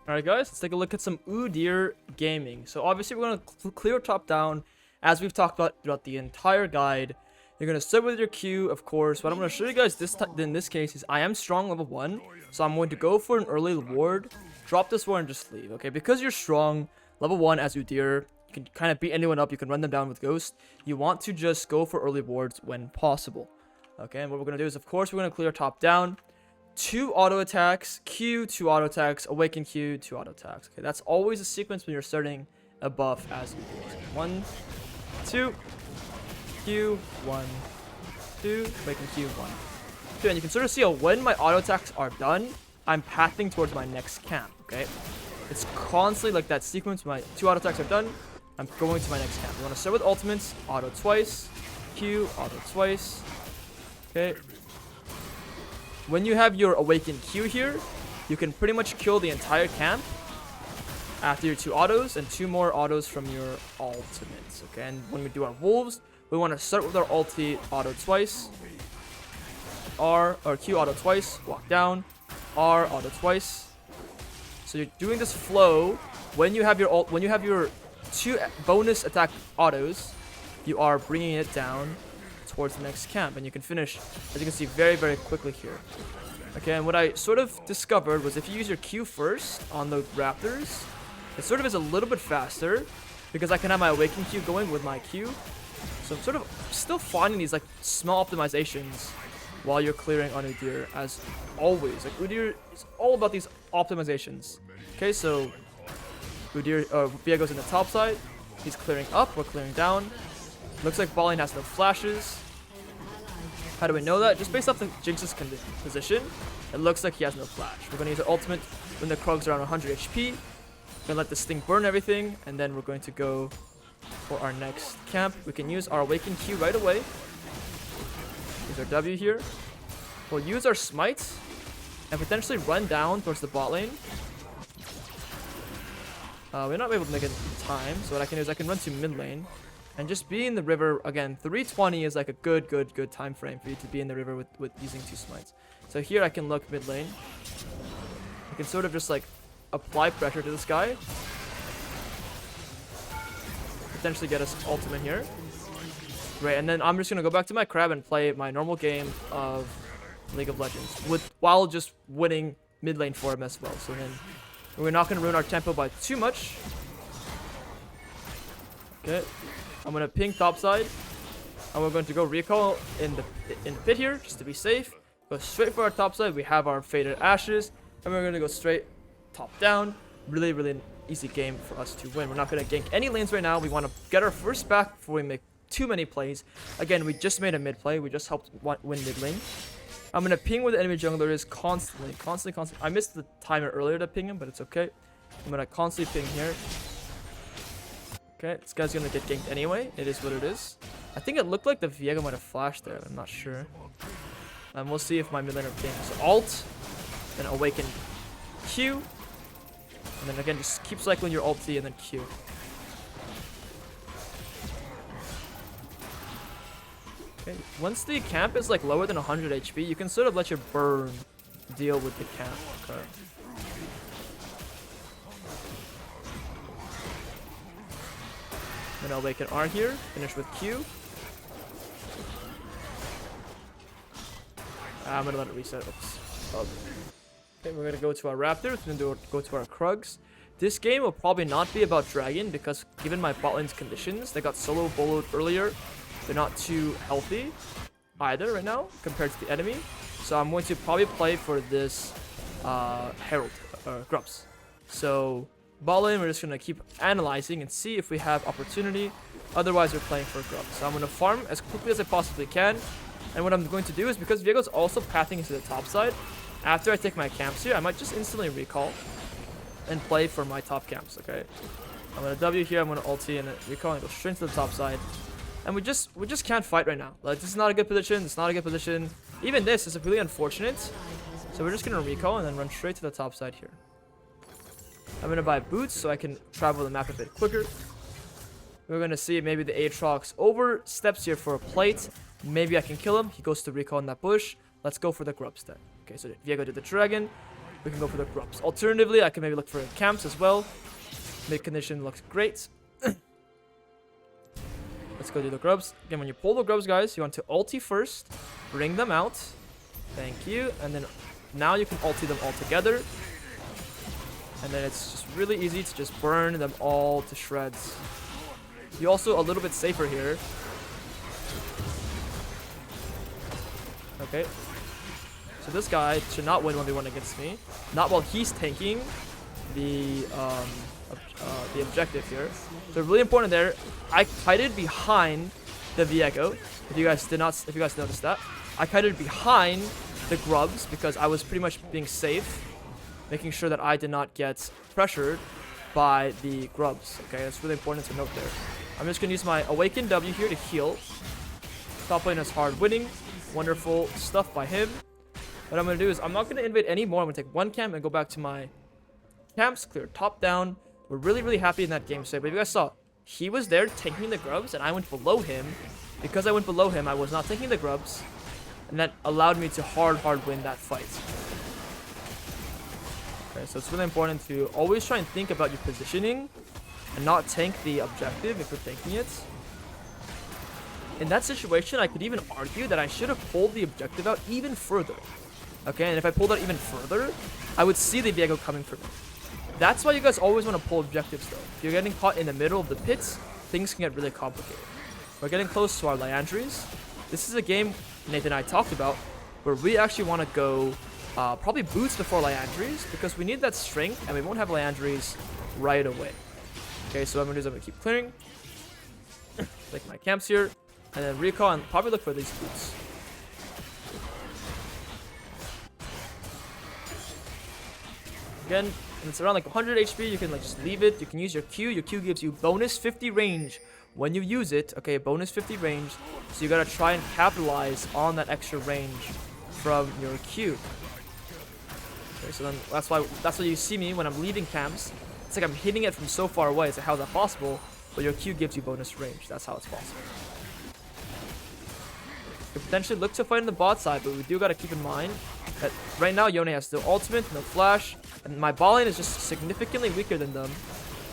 Alright guys, let's take a look at some Udyr gaming. So obviously we're going to clear top down, as we've talked about throughout the entire guide. You're going to start with your Q, of course. What I'm going to show you guys in this case is I am strong level 1. So I'm going to go for an early ward, drop this ward and just leave, okay? Because you're strong, level 1 as Udyr, you can kind of beat anyone up, you can run them down with Ghost. You want to just go for early wards when possible. Okay, and what we're going to do is, of course, we're going to clear top down. 2 auto attacks, Q, 2 auto attacks, awaken Q, 2 auto attacks. Okay, that's always a sequence when you're starting a buff as Udyr. 1, 2, Q, 1, 2, awaken Q, 1, 2. And you can sort of see when my auto attacks are done, I'm pathing towards my next camp. Okay, it's constantly like that sequence. My 2 auto attacks are done, I'm going to my next camp. You want to start with ultimates, auto twice, Q, auto twice. Okay. When you have your awakened Q here, you can pretty much kill the entire camp after your 2 autos and 2 more autos from your ultimates. Okay, and when we do our wolves, we want to start with our ulti, auto twice, R or Q auto twice, walk down, R auto twice. So you're doing this flow. When you have your 2 bonus attack autos, you are bringing it down towards the next camp, and you can finish, as you can see, very, very quickly here. Okay, and what I sort of discovered was if you use your Q first on the Raptors, it sort of is a little bit faster because I can have my Awaken Q going with my Q. So I'm sort of still finding these like small optimizations while you're clearing on Udyr, as always. Like Udyr is all about these optimizations. Okay, so Udyr, Viego's in the top side. He's clearing up, we're clearing down. Looks like bot lane has no flashes. How do we know that? Just based off the Jinx's position, it looks like he has no flash. We're going to use our ultimate when the Krug's around 100 HP. We're going to let this thing burn everything, and then we're going to go for our next camp. We can use our Awaken Q right away. Use our W here. We'll use our Smite and potentially run down towards the bot lane. We're not able to make it in time, so what I can do is I can run to mid lane and just be in the river. Again, 320 is like a good time frame for you to be in the river with using 2 smites. So here I can look mid lane. I can sort of just like apply pressure to this guy. Potentially get us ultimate here. Right, and then I'm just gonna go back to my crab and play my normal game of League of Legends while just winning mid lane for him as well. So then we're not gonna ruin our tempo by too much. Okay. I'm going to ping topside, and we're going to go recall in the pit here, just to be safe. Go straight for our topside. We have our faded ashes, and we're going to go straight top down. Really, really easy game for us to win. We're not going to gank any lanes right now. We want to get our first back before we make too many plays. Again, we just made a mid play. We just helped win mid lane. I'm going to ping where the enemy jungler is constantly. I missed the timer earlier to ping him, but it's okay. I'm going to constantly ping here. Okay, this guy's gonna get ganked anyway. It is what it is. I think it looked like the Viego might have flashed there. I'm not sure. And we'll see if my mid laner pings. So alt, then awaken Q, and then again just keep cycling your ulti and then Q. Okay, once the camp is like lower than 100 HP, you can sort of let your burn deal with the camp. Okay. Then I'll awaken R here, finish with Q. I'm gonna let it reset. Oops. Oh. Okay, we're gonna go to our Raptors, we're gonna go to our Krugs. This game will probably not be about Dragon because given my bot lane's conditions, they got solo boloed earlier. They're not too healthy either right now compared to the enemy. So I'm going to probably play for this Herald, Grubs. So bot lane, we're just going to keep analyzing and see if we have opportunity. Otherwise, we're playing for Grub. So I'm going to farm as quickly as I possibly can. And what I'm going to do is, because Viego's also pathing into the top side, after I take my camps here, I might just instantly recall and play for my top camps, okay? I'm going to W here, I'm going to ulti and recall and go straight to the top side. And we just can't fight right now. Like, this is not a good position. It's not a good position. Even this is really unfortunate. So we're just going to recall and then run straight to the top side here. I'm going to buy boots so I can travel the map a bit quicker. We're going to see maybe the Aatrox oversteps here for a plate. Maybe I can kill him. He goes to recall in that bush. Let's go for the Grubs then. Okay, so Viego did the dragon. we can go for the grubs. Alternatively, I can maybe look for camps as well. Mid condition looks great. Let's go do the grubs. Again, when you pull the grubs, guys, you want to ulti first. Bring them out. Thank you. And then now you can ulti them all together. And then it's just really easy to just burn them all to shreds. You're also a little bit safer here. Okay. So this guy should not win 1v1 against me. Not while he's tanking the objective here. So really important there. I kited behind the Viego. If you guys noticed that, I kited behind the grubs because I was pretty much being safe, making sure that I did not get pressured by the grubs. Okay, that's really important to note there. I'm just gonna use my Awaken W here to heal. Top lane is hard winning. Wonderful stuff by him. What I'm gonna do is I'm not gonna invade anymore. I'm gonna take one camp and go back to my camps, clear top down. We're really happy in that game today. But if you guys saw, he was there taking the grubs and I went below him. Because I went below him, I was not taking the grubs, and that allowed me to hard win that fight. Okay, so it's really important to always try and think about your positioning and not tank the objective if you're tanking it. In that situation, I could even argue that I should have pulled the objective out even further. Okay, and if I pulled out even further, I would see the Viego coming for me. That's why you guys always want to pull objectives though. If you're getting caught in the middle of the pits, things can get really complicated. We're getting close to our Liandry's. This is a game Nathan and I talked about where we actually want to go probably boots before Liandry's because we need that strength and we won't have Liandry's right away. Okay, so what I'm going to do is I'm going to keep clearing. Like my camps here. And then recall and probably look for these boots. Again, when it's around like 100 HP, you can like just leave it. You can use your Q. Your Q gives you bonus 50 range when you use it. Okay, bonus 50 range. So you gotta try and capitalize on that extra range from your Q. Okay, so then that's why you see me when I'm leaving camps. It's like I'm hitting it from so far away. It's like, how's that possible? But your Q gives you bonus range. That's how it's possible. You could potentially look to fight on the bot side, but we do gotta keep in mind that right now Yone has no ultimate, no flash, and my bot lane is just significantly weaker than them.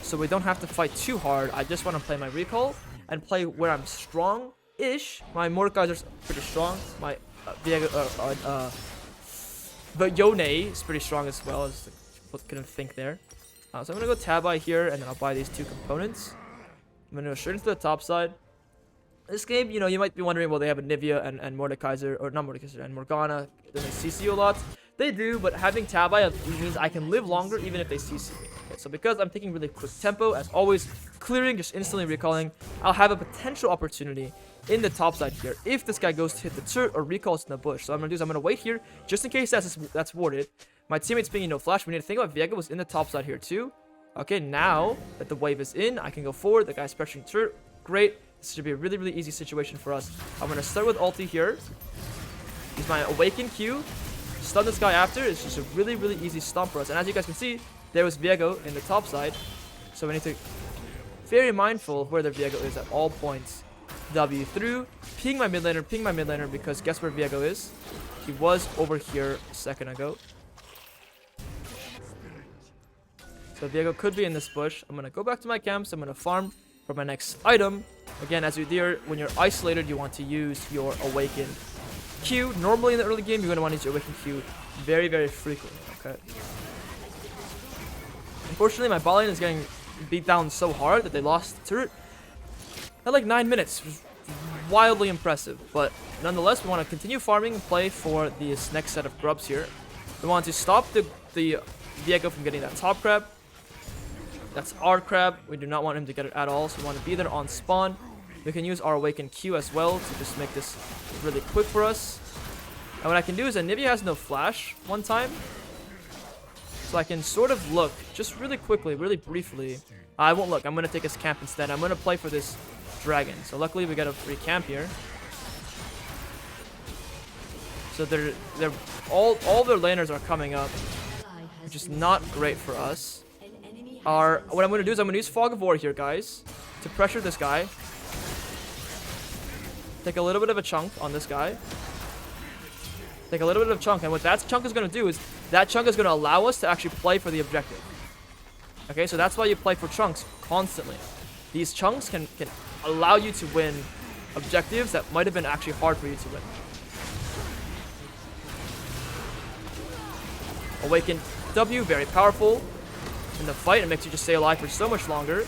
So we don't have to fight too hard. I just want to play my recall and play where I'm strong-ish. My Mordekaiser's pretty strong. My but Yone is pretty strong as well. As couldn't think there. So I'm gonna go Tabi here, and then I'll buy these two components. I'm gonna go straight into the top side. This game, you know, you might be wondering, well, they have a Nivea and Mordekaiser, or not Mordekaiser, and Morgana. Does they CC you a lot? They do, but having Tabi means I can live longer even if they CC me. Okay, so because I'm taking really quick tempo, as always, clearing, just instantly recalling, I'll have a potential opportunity in the top side here if this guy goes to hit the turret or recalls in the bush. So what I'm gonna do is I'm gonna wait here just in case that's warded. My teammates being no flash, we need to think about Viego was in the top side here too. Okay, now that the wave is in, I can go forward. The guy's pressuring turret. Great. This should be a really easy situation for us. I'm gonna start with ulti here. Use my Awaken Q. Stun this guy after. It's just a really easy stomp for us. And as you guys can see, there was Viego in the top side. So we need to be very mindful of where the Viego is at all points. W through. Ping my mid laner because guess where Viego is? He was over here a second ago. So Viego could be in this bush. I'm gonna go back to my camps. I'm gonna farm for my next item. Again, as Udyr, when you're isolated, you want to use your Awaken Q. Normally in the early game, you're gonna want to use your Awaken Q very frequently. Okay. Unfortunately, my bot lane is getting beat down so hard that they lost the turret at like 9 minutes. It was wildly impressive, but nonetheless, we want to continue farming and play for this next set of grubs here. We want to stop the Viego from getting that top crab. That's our crab. We do not want him to get it at all, so we want to be there on spawn. We can use our Awaken Q as well to just make this really quick for us. And what I can do is that Nivea has no flash one time. So I can sort of look, just really quickly, really briefly. I won't look. I'm going to take his camp instead. I'm going to play for this dragon. So luckily we got a free camp here. So they're all their laners are coming up, which is not great for us. What I'm going to do is I'm going to use Fog of War here, guys, to pressure this guy. Take a little bit of a chunk on this guy. Take a little bit of chunk, and what that chunk is going to do is that chunk is going to allow us to actually play for the objective. Okay, so that's why you play for chunks constantly. These chunks can allow you to win objectives that might have been actually hard for you to win. Awaken W, very powerful in the fight. It makes you just stay alive for so much longer.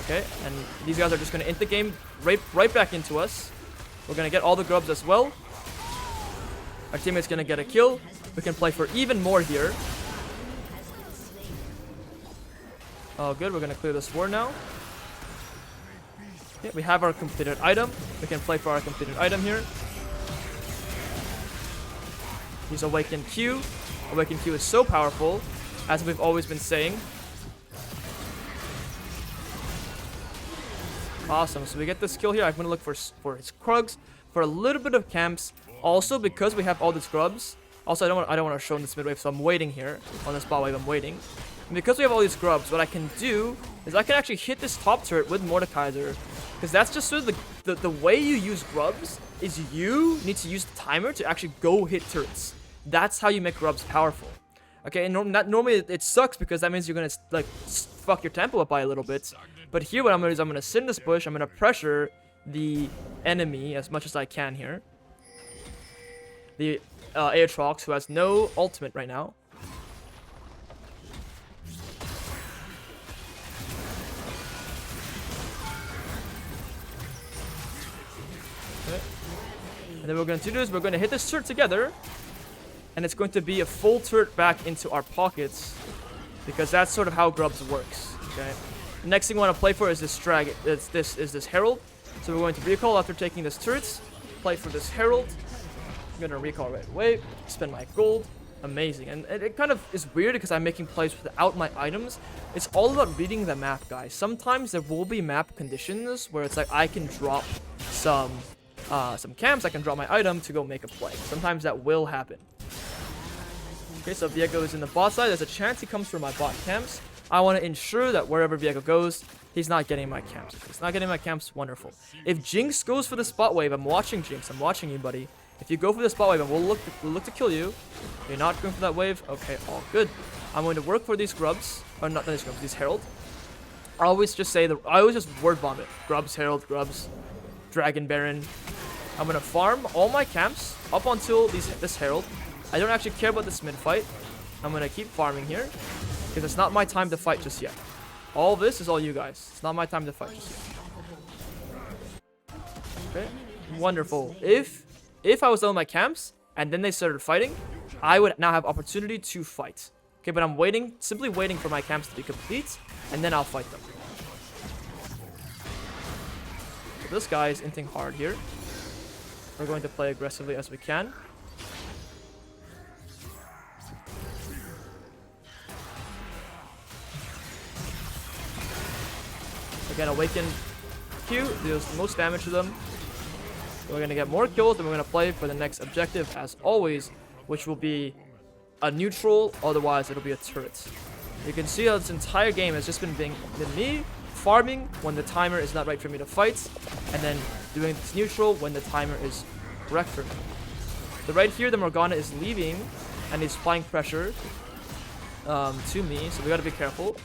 Okay, and these guys are just going to int the game right back into us. We're going to get all the grubs as well. Our teammate's going to get a kill. We can play for even more here. Oh, good. We're going to clear this war now. Okay, we have our completed item. We can play for our completed item here. Use Awaken Q. Awaken Q is so powerful, as we've always been saying. Awesome. So we get this kill here. I'm going to look for his Krugs, for a little bit of camps. Also, because we have all these grubs. Also, I don't want to show in this mid wave, so I'm waiting here on this bot wave. I'm waiting. And because we have all these grubs, what I can do is I can actually hit this top turret with Mordekaiser. Because that's just sort of the way you use grubs is you need to use the timer to actually go hit turrets. That's how you make grubs powerful. Okay, and normally it sucks because that means you're gonna like fuck your tempo up by a little bit. But here what I'm gonna do is I'm gonna sit in this bush. I'm gonna pressure the enemy as much as I can here. The Aatrox, who has no ultimate right now. Okay. And then what we're going to do is we're going to hit this turret together. And it's going to be a full turret back into our pockets. Because that's sort of how grubs works. Okay. The next thing we want to play for is this dragon. Is this Herald. So we're going to recall after taking this turret. Play for this Herald. I'm going to recall right away. Spend my gold. Amazing. And it kind of is weird because I'm making plays without my items. It's all about reading the map, guys. Sometimes there will be map conditions where it's like I can drop some camps. I can drop my item to go make a play. Sometimes that will happen. Okay, so Viego is in the bot side. There's a chance he comes for my bot camps. I want to ensure that wherever Viego goes, he's not getting my camps. If he's not getting my camps, wonderful. If Jinx goes for the spot wave, I'm watching Jinx. I'm watching you, buddy. If you go for the spot wave, and we'll look to kill you. You're not going for that wave. Okay, all good. I'm going to work for these grubs, or not these grubs, these Herald. I always just word bomb it. Grubs, Herald, grubs, Dragon Baron. I'm gonna farm all my camps up until this Herald. I don't actually care about this mid fight. I'm gonna keep farming here because it's not my time to fight just yet. All this is all you guys. It's not my time to fight just yet. Okay, wonderful. If I was done with my camps and then they started fighting, I would now have opportunity to fight. Okay, but I'm waiting, simply waiting for my camps to be complete, and then I'll fight them. So this guy is inting hard here. We're going to play aggressively as we can. Again, Awaken Q deals the most damage to them. We're going to get more kills, and we're going to play for the next objective as always, which will be a neutral, otherwise it'll be a turret. You can see how this entire game has just been me farming when the timer is not right for me to fight, and then doing this neutral when the timer is correct for me. So right here, the Morgana is leaving, and he's applying pressure to me, so we gotta be careful.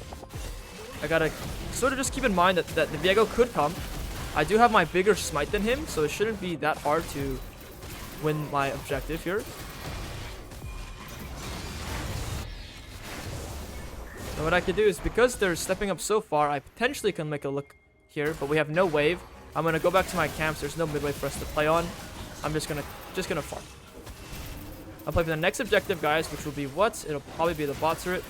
I gotta sort of just keep in mind that the Viego could come. I do have my bigger smite than him, so it shouldn't be that hard to win my objective here. And what I could do is, because they're stepping up so far, I potentially can make a look here, but we have no wave. I'm gonna go back to my camps. There's no mid wave for us to play on. I'm just gonna farm. I'll play for the next objective, guys, which will be what? It'll probably be the bot turret.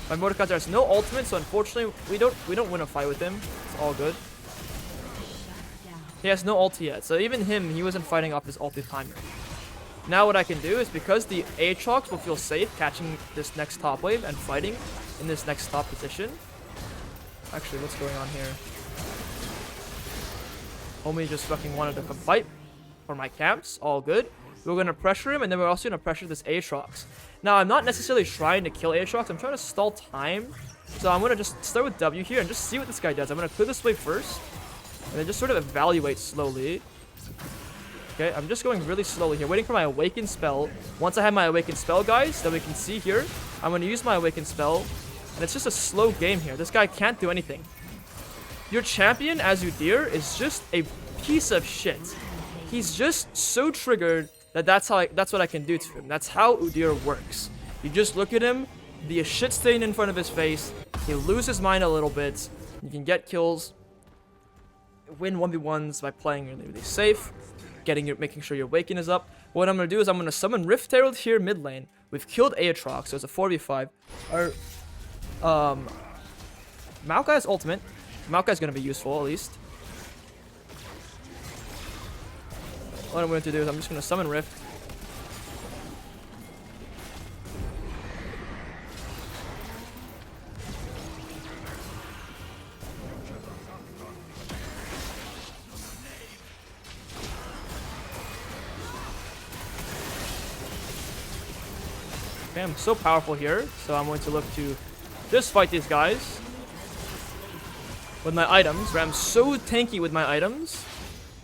My Mordekaiser has no ultimate, so unfortunately we don't win a fight with him. It's all good. He has no ulti yet, so even him, he wasn't fighting off his ulti timer. Now what I can do is, because the Aatrox will feel safe catching this next top wave and fighting in this next top position. Actually, what's going on here? Homie just fucking wanted to come fight for my camps. All good. We're going to pressure him, and then we're also going to pressure this Aatrox. Now, I'm not necessarily trying to kill Aatrox. I'm trying to stall time. So I'm going to just start with W here and just see what this guy does. I'm going to clear this wave first, and then just sort of evaluate slowly. Okay, I'm just going really slowly here, waiting for my awakened spell. Once I have my awakened spell, guys, that we can see here, I'm going to use my awakened spell. And it's just a slow game here. This guy can't do anything. Your champion, as Udyr, is just a piece of shit. He's just so triggered that that's what I can do to him. That's how Udyr works. You just look at him, the shit stain in front of his face, he loses his mind a little bit, you can get kills, win 1v1s by playing really, really safe, making sure your Awaken is up. What I'm going to do is I'm going to summon Rift Herald here mid lane. We've killed Aatrox, so it's a 4v5. Our Maokai's ultimate. Maokai's going to be useful, at least. What I'm going to do is I'm just going to summon Rift. Okay, I'm so powerful here, so I'm going to look to just fight these guys with my items, where I'm so tanky with my items,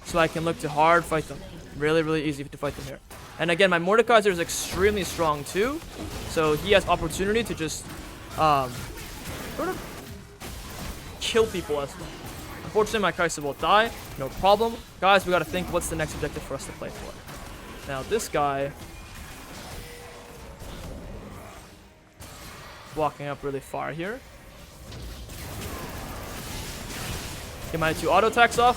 so I can look to hard fight them. Really, really easy to fight them here. And again, my Mordekaiser is extremely strong too, so he has opportunity to just sort of kill people as well. Unfortunately, my Kai'Sa will die, no problem. Guys, we gotta think what's the next objective for us to play for. Now, this guy walking up really far here. Get my 2 auto attacks off.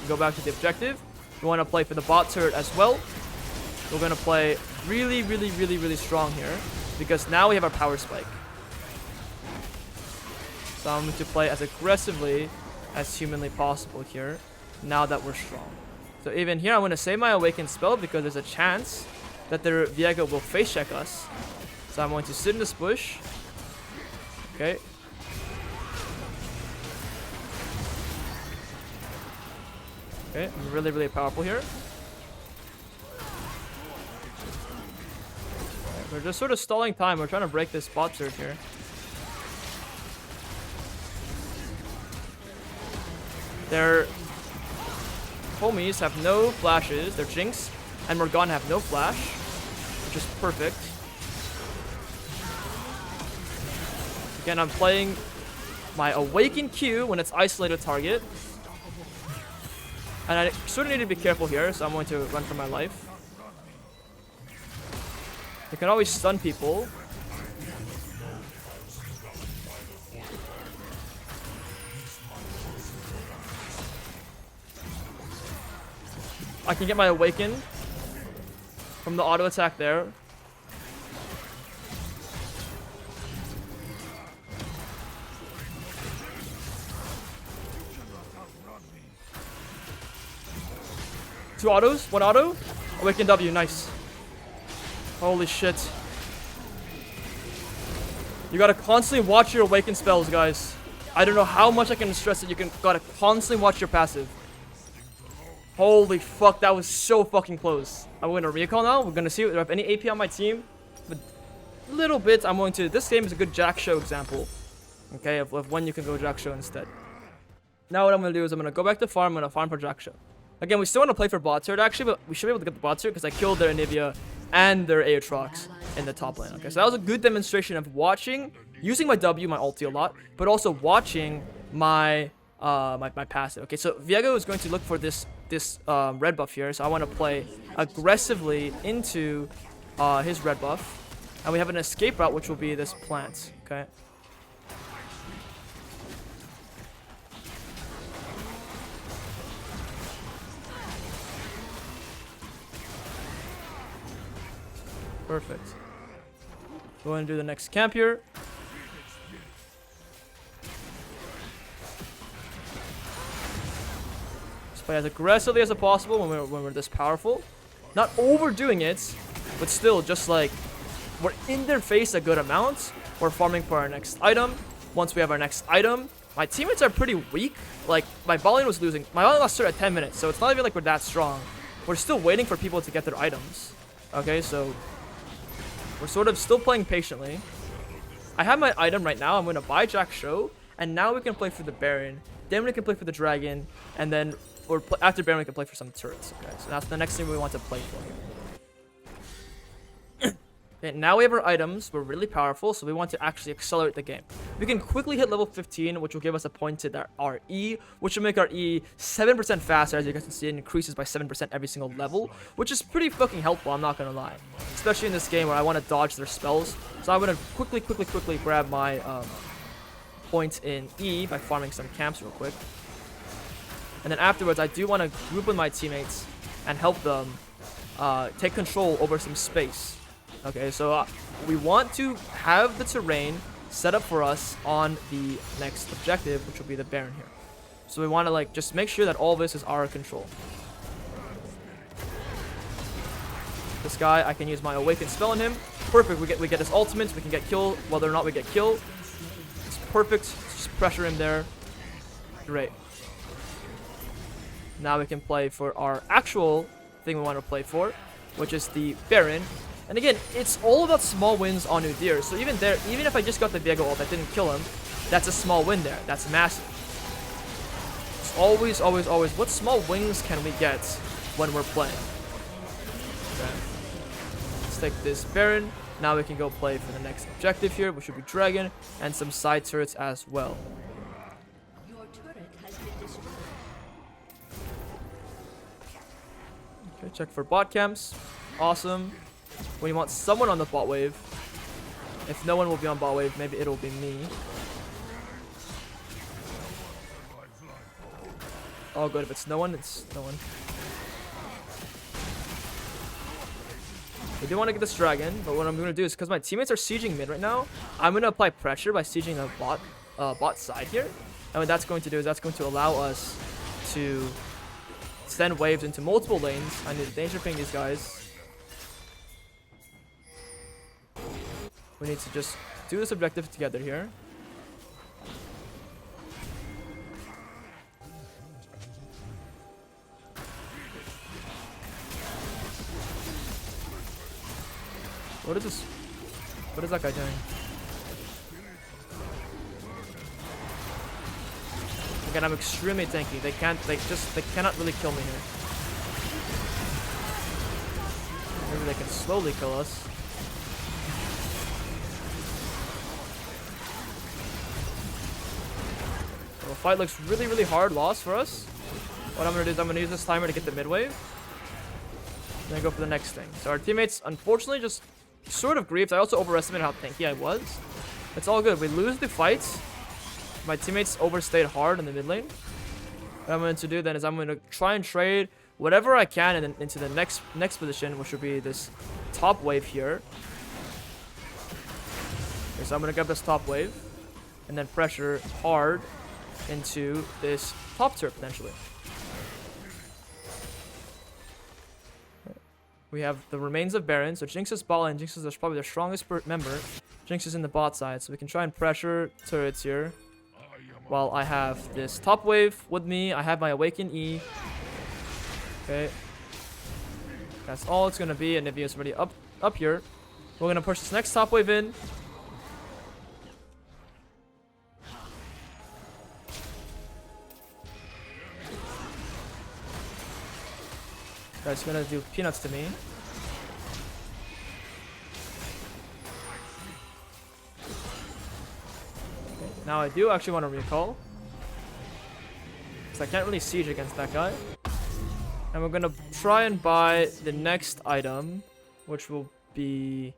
Go back to the objective. We want to play for the bot turret as well. We're going to play really, really, really, really strong here, because now we have our power spike. So I'm going to play as aggressively as humanly possible here, now that we're strong. So even here, I'm going to save my Awakened spell, because there's a chance that their Viego will face check us. So I'm going to sit in this bush. Okay. Okay, I'm really, really powerful here. Right, we're just sort of stalling time. We're trying to break this bot surge here. Their homies have no flashes. Their Jinx and Morgana have no flash, which is perfect. Again, I'm playing my Awakened Q when it's isolated target. And I sort of need to be careful here, so I'm going to run for my life. You can always stun people. I can get my Awaken from the auto attack there. Two autos, 1 auto, Awaken W, nice. Holy shit. You gotta constantly watch your Awaken spells, guys. I don't know how much I can stress it. Gotta constantly watch your passive. Holy fuck, that was so fucking close. I'm going to recall now. We're gonna see if I have any AP on my team. But little bit, I'm going to. This game is a good Jack Show example. Okay, of when you can go Jack Show instead. Now what I'm gonna do is I'm gonna go back to farm. I'm gonna farm for Jack Show. Again, we still want to play for bot turret actually, but we should be able to get the bot turret because I killed their Anivia and their Aatrox in the top lane. Okay, so that was a good demonstration of using my W, my ulti a lot, but also watching my my passive. Okay, so Viego is going to look for this red buff here, so I want to play aggressively into his red buff, and we have an escape route which will be this plant. Okay. Perfect. Go ahead and do the next camp here. Just play as aggressively as possible when we're this powerful. Not overdoing it, but still just like we're in their face a good amount. We're farming for our next item. Once we have our next item, my teammates are pretty weak. Like my bot lane was losing. My bot lane lost turret at 10 minutes, so it's not even like we're that strong. We're still waiting for people to get their items. Okay, so we're sort of still playing patiently. I have my item right now. I'm going to buy Jack Show. And now we can play for the Baron. Then we can play for the Dragon. And then or after Baron we can play for some turrets. Okay, so that's the next thing we want to play for here. Okay, now we have our items. We're really powerful, so we want to actually accelerate the game. We can quickly hit level 15, which will give us a point to our E, which will make our E 7% faster. As you guys can see, it increases by 7% every single level, which is pretty fucking helpful, I'm not gonna lie. Especially in this game where I want to dodge their spells. So I'm gonna quickly grab my points in E by farming some camps real quick. And then afterwards, I do want to group with my teammates and help them take control over some space. Okay, so we want to have the terrain set up for us on the next objective, which will be the Baron here. So we want to like just make sure that all this is our control. This guy, I can use my Awaken spell on him. Perfect, we get his ultimate, we can get killed whether or not we get killed. It's perfect, just pressure him there. Great. Now we can play for our actual thing we want to play for, which is the Baron. And again, it's all about small wins on Udyr. So even there, even if I just got the Viego ult that didn't kill him, that's a small win there. That's massive. It's always, what small wins can we get when we're playing? Okay. Let's take this Baron. Now we can go play for the next objective here, which would be Dragon, and some side turrets as well. Your turret has been destroyed. Okay, check for bot camps. Awesome. We want someone on the bot wave. If no one will be on bot wave, maybe it'll be me. Oh, good. If it's no one, it's no one. We do want to get this dragon, but what I'm going to do is, because my teammates are sieging mid right now, I'm going to apply pressure by sieging the bot side here. And what that's going to do is that's going to allow us to send waves into multiple lanes. I need to danger ping these guys. We need to just do this objective together here. What is this? What is that guy doing? Again, I'm extremely tanky. They cannot really kill me here. Maybe they can slowly kill us. The fight looks really hard lost for us. What I'm gonna do is I'm gonna use this timer to get the mid wave. Then go for the next thing. So our teammates unfortunately just sort of griefed. I also overestimated how tanky I was. It's all good. We lose the fight. My teammates overstayed hard in the mid lane. What I'm going to do then is I'm going to try and trade whatever I can and then into the next position, which would be this top wave here. Okay, so I'm going to grab this top wave and then pressure hard into this top turret potentially. We have the remains of Baron, so Jinx is bot lane. Jinx is probably the strongest member. Jinx is in the bot side, so we can try and pressure turrets here. While I have this top wave with me, I have my Awaken E. Okay. That's all it's going to be, and Nivea is already up here. We're going to push this next top wave in. Guy's gonna do peanuts to me. Okay, now I do actually want to recall, because I can't really siege against that guy. And we're gonna try and buy the next item, which will be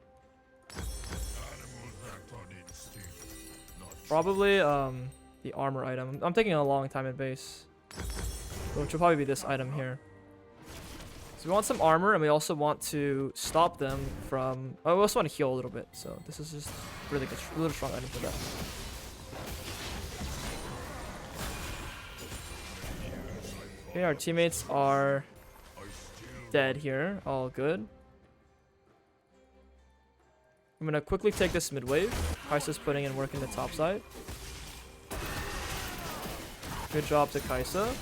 probably the armor item. I'm taking a long time at base, which will probably be this item here. So we want some armor, and we also want to stop them from... Oh, we also want to heal a little bit. So this is just really good, really strong item for that. Okay, our teammates are dead here. All good. I'm going to quickly take this mid wave. Kai'Sa's putting in work in the top side. Good job to Kai'Sa.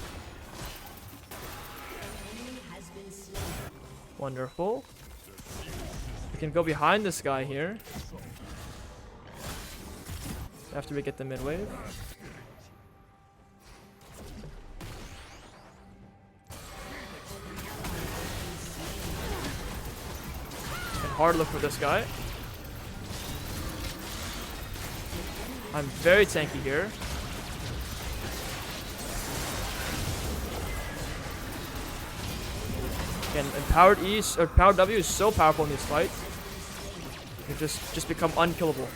Wonderful. We can go behind this guy here after we get the mid wave. hard look for this guy. I'm very tanky here. And powered E or powered W is so powerful in these fights. You just become unkillable.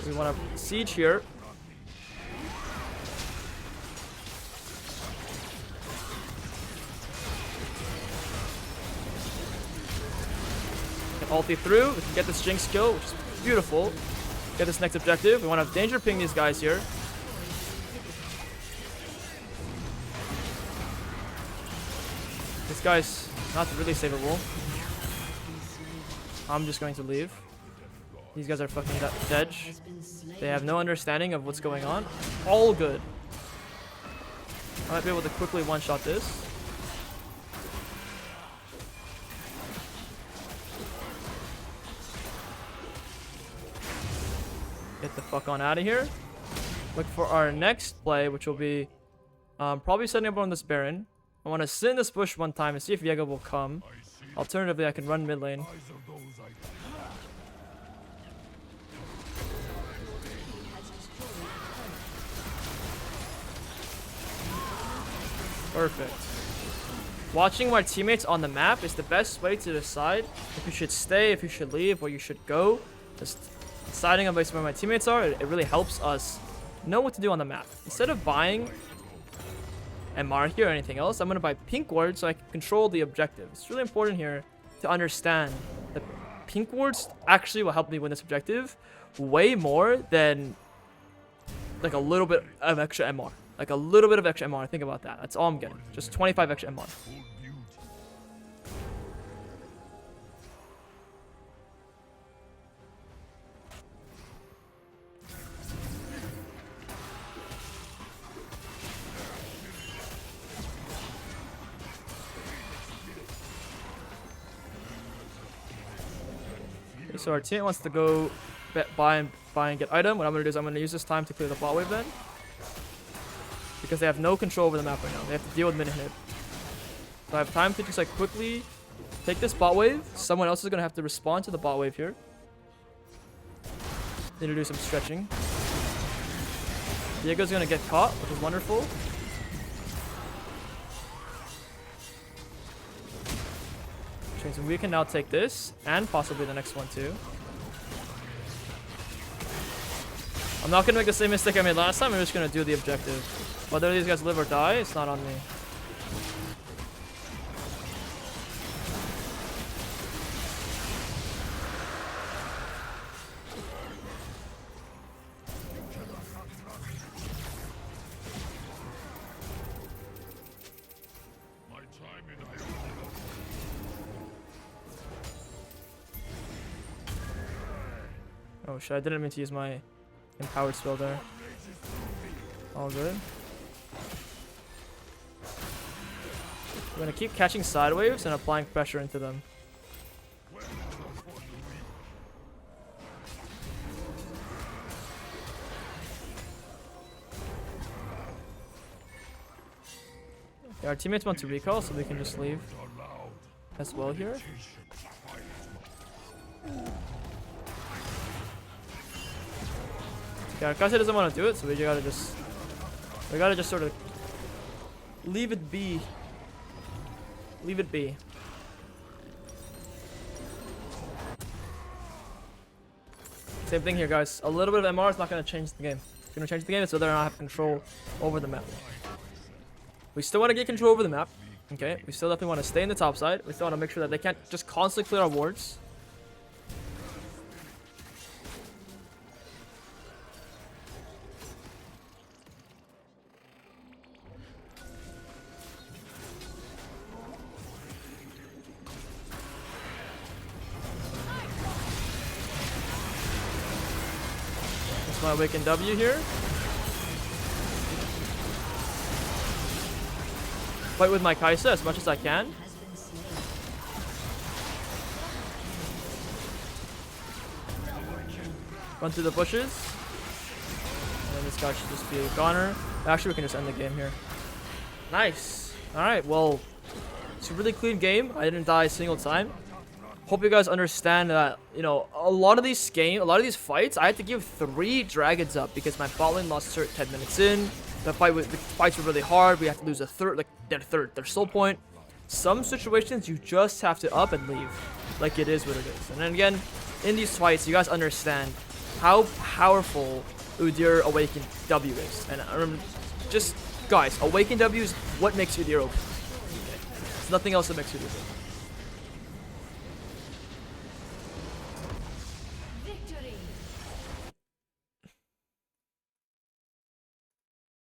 We want to siege here. Can ulti through. We can get this Jinx kill, which is beautiful. Get this next objective. We want to danger ping these guys here. This guy's not really savable. I'm just going to leave. These guys are fucking dead. They have no understanding of what's going on. All good. I might be able to quickly one-shot this. Get the fuck on out of here. Look for our next play, which will be probably setting up on this Baron. I want to sit in this bush one time and see if Viego will come. Alternatively, I can run mid lane. Perfect. Watching my teammates on the map is the best way to decide if you should stay, if you should leave, where you should go. Just deciding on based on where my teammates are, it really helps us know what to do on the map. Instead of buying MR here or anything else, I'm going to buy pink wards so I can control the objective. It's really important here to understand that pink wards actually will help me win this objective way more than like a little bit of extra MR. Like a little bit of extra MR. Think about that. That's all I'm getting. Just 25 extra MR. Okay, so our team wants to go buy and get item. What I'm going to do is I'm going to use this time to clear the bot wave then. Because they have no control over the map right now. They have to deal with mid hit. So I have time to just like quickly take this bot wave. Someone else is going to have to respond to the bot wave here. Need to do some stretching. Viego's going to get caught, which is wonderful. Which means we can now take this and possibly the next one too. I'm not going to make the same mistake I made last time. I'm just going to do the objective. Whether these guys live or die, it's not on me. Oh shit, I didn't mean to use my empowered spell there. All good. We're gonna keep catching side waves and applying pressure into them. Yeah, our teammates want to recall, so we can just leave as well here. Yeah, Kase doesn't want to do it, so we gotta just sort of leave it be. Leave it be. Same thing here, guys. A little bit of MR is not going to change the game. It's going to change the game is whether or not I have control over the map. We still want to get control over the map. Okay, we still definitely want to stay in the top side. We still want to make sure that they can't just constantly clear our wards. My Awaken W here. Fight with my Kaisa as much as I can. Run through the bushes. And then this guy should just be a goner. Actually, we can just end the game here. Nice. Alright, well, it's a really clean game. I didn't die a single time. Hope you guys understand that, you know, a lot of these fights, I had to give 3 dragons up because my bot lane lost 10 minutes in. The fights were really hard. We had to lose a third, like their soul point. Some situations you just have to up and leave. Like it is what it is. And then again, in these fights, you guys understand how powerful Udyr Awakened W is. And I remember, just guys, Awakened W is what makes Udyr OP. Okay. There's nothing else that makes Udyr OP.